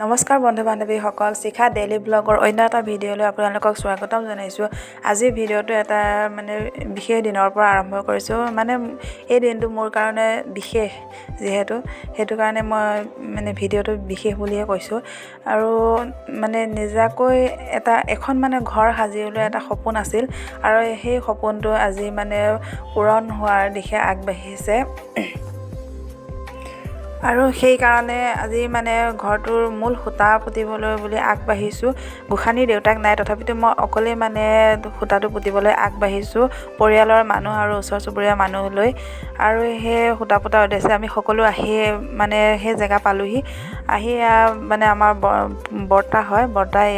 নমস্কাৰ বন্ধু বান্ধৱীসকল, শিখা ডেইলি ব্লগৰ অন্য এটা ভিডিঅ'লৈ আপোনালোকক স্বাগতম জনাইছোঁ। আজিৰ ভিডিঅ'টো এটা বিশেষ দিনৰ পৰা আৰম্ভ কৰিছোঁ। এই দিনটো মোৰ কাৰণে বিশেষ, যিহেতু সেইটো কাৰণে মই ভিডিঅ'টো বিশেষ বুলিয়ে কৈছোঁ। আৰু নিজাকৈ এখন ঘৰ সাজি উলিওৱা এটা সপোন আছিল, আৰু সেই সপোনটো আজি পূৰণ হোৱাৰ দিশে আগবাঢ়িছে। আৰু সেইকাৰণে আজি ঘৰটোৰ মূল খুঁটা পুতিবলৈ বুলি আগবাঢ়িছোঁ। গোসাঁনীৰ দেউতাক নাই, তথাপিতো মই অকলেই খুঁটাটো পুতিবলৈ আগবাঢ়িছোঁ, পৰিয়ালৰ মানুহ আৰু ওচৰ চুবুৰীয়া মানুহ লৈ। আৰু সেই খুঁটা পুতাৰ উদ্দেশ্যে আমি সকলো আহি সেই জেগা পালোহি। আহি আমাৰ বৰ্তা হয়, বৰ্তাই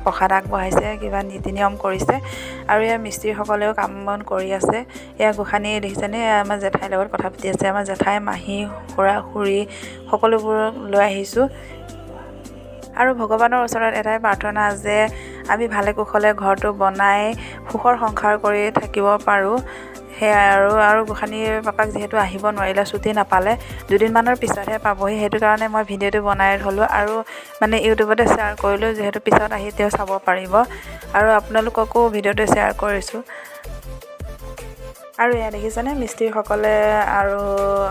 প্ৰসাদ আগবঢ়াইছে, কিবা নীতি নিয়ম কৰিছে, আৰু মিস্ত্ৰীসকলেও কাম বন কৰি আছে। গোসাঁনী দেখিছেনে, আমাৰ জেঠাইৰ লগত কথা পাতি আছে। আমাৰ জেঠাই, মাহী, খুৰা, খুৰী সকলোবোৰক লৈ আহিছোঁ। আৰু ভগৱানৰ ওচৰত এটাই প্ৰাৰ্থনা যে আমি ভালে কুশলে ঘৰটো বনাই সুখৰ সংসাৰ কৰি থাকিব পাৰোঁ। সেয়াই আৰু গোসাঁনীৰ পাপাক যিহেতু আহিব নোৱাৰিলে, ছুটি নাপালে, দুদিনমানৰ পিছতহে পাবহি। সেইটো কাৰণে মই ভিডিঅ'টো বনাই থ'লোঁ আৰু ইউটিউবতে শ্বেয়াৰ কৰিলোঁ, যিহেতু পিছত আহি তেওঁ চাব পাৰিব। আৰু আপোনালোককো ভিডিঅ'টো শ্বেয়াৰ কৰিছোঁ। আৰু দেখিছেনে, মিস্ত্ৰীসকলে আৰু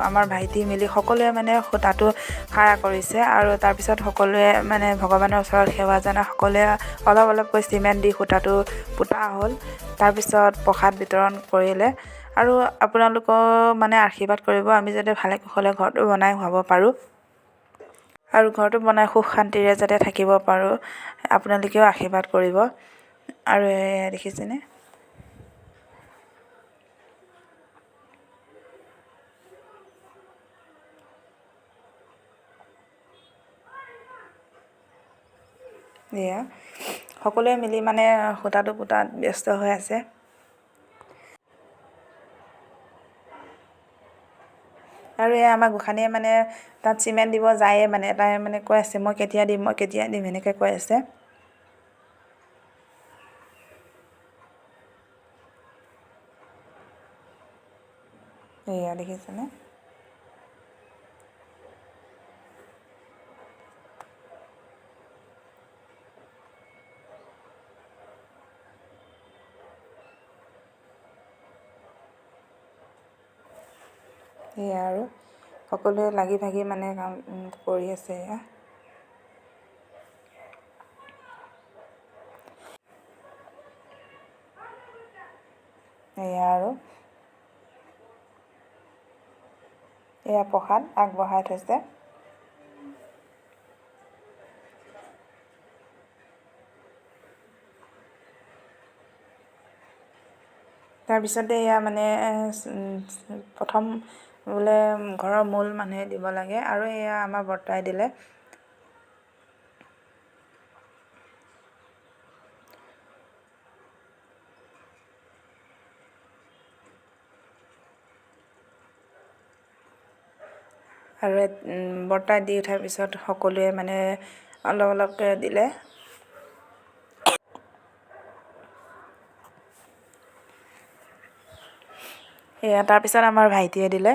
আমাৰ ভাইটি মিলি সকলোৱে খুঁটাটো খাৰা কৰিছে। আৰু তাৰপিছত সকলোৱে ভগৱানৰ ওচৰত সেৱা জনাই সকলোৱে অলপ অলপকৈ চিমেণ্ট দি খুঁটাটো পোতা হ'ল। তাৰপিছত প্ৰসাদ বিতৰণ কৰিলে। আৰু আপোনালোকেও আশীৰ্বাদ কৰিব, আমি যাতে ভালে কুশলে ঘৰটো বনাই হোৱাব পাৰোঁ, আৰু ঘৰটো বনাই সুখ শান্তিৰে যাতে থাকিব পাৰোঁ, আপোনালোকেও আশীৰ্বাদ কৰিব। আৰু দেখিছেনে, সকলোৱে মিলি খুঁটাটো পোতাত ব্যস্ত হৈ আছে। আৰু আমাৰ গোসাঁনীয়ে তাত চিমেণ্ট দিব যায়ে, তাই কৈ আছে, মই কেতিয়া দিম এনেকৈ কৈ আছে। দেখিছেনে, আৰু সকলোৱে লাগি ভাগি কাম কৰি আছে। আৰু প্ৰসাদ আগবঢ়াই থৈছে। তাৰপিছতে প্ৰথম বোলে ঘৰৰ মূল মানুহে দিব লাগে, আৰু আমাৰ বৰ্তাই দিলে। আৰু বৰ্তাই দি উঠাৰ পিছত সকলোৱে অলপ অলপকৈ দিলে। তাৰপিছত আমাৰ ভাইটিয়ে দিলে।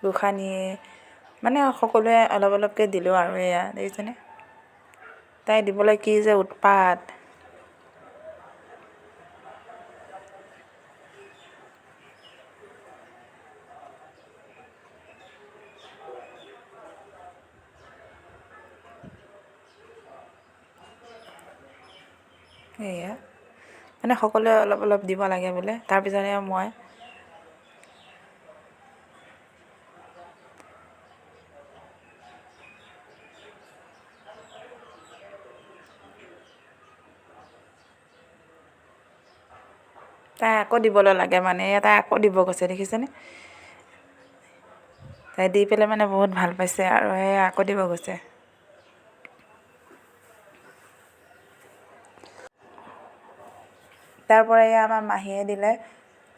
গোসাঁনীয়ে সকলোৱে অলপ অলপকৈ দিলোঁ। আৰু দেখিছেনে, তাই দিবলৈ কি যে উৎপাত। সকলোৱে অলপ অলপ দিব লাগে বোলে। তাৰপিছতে মই তাই আকৌ দিবলৈ লাগে, তাই আকৌ দিব গৈছে, দেখিছেনে। তাই দি পেলাই বহুত ভাল পাইছে, আৰু আকৌ দিব গৈছে। তাৰ পৰা আমাৰ মাহীয়ে দিলে,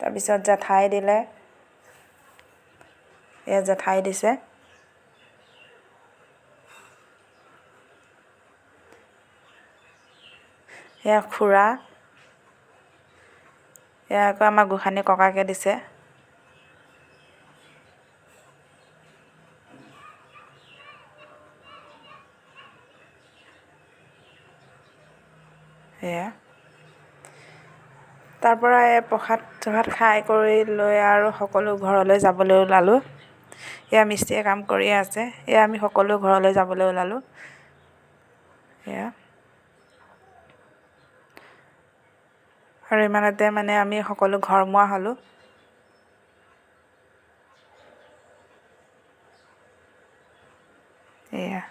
তাৰপিছত জেঠাই দিলে, জেঠাই দিছে। খুৰা, আকৌ আমাৰ গোসাঁনী ককাকে দিছে। এয়া তাৰ পৰা প্ৰসাদ চসাদ খাই কৰি লৈ আৰু সকলো ঘৰলৈ যাবলৈ ওলালোঁ। এয়া মিস্ত্ৰীয়ে কাম কৰিয়ে আছে। এয়া আমি সকলো ঘৰলৈ যাবলৈ ওলালোঁ। এয়া আৰু ইমানতে মানে আমি সকলো ঘৰমুৱা হ'লোঁ। এয়া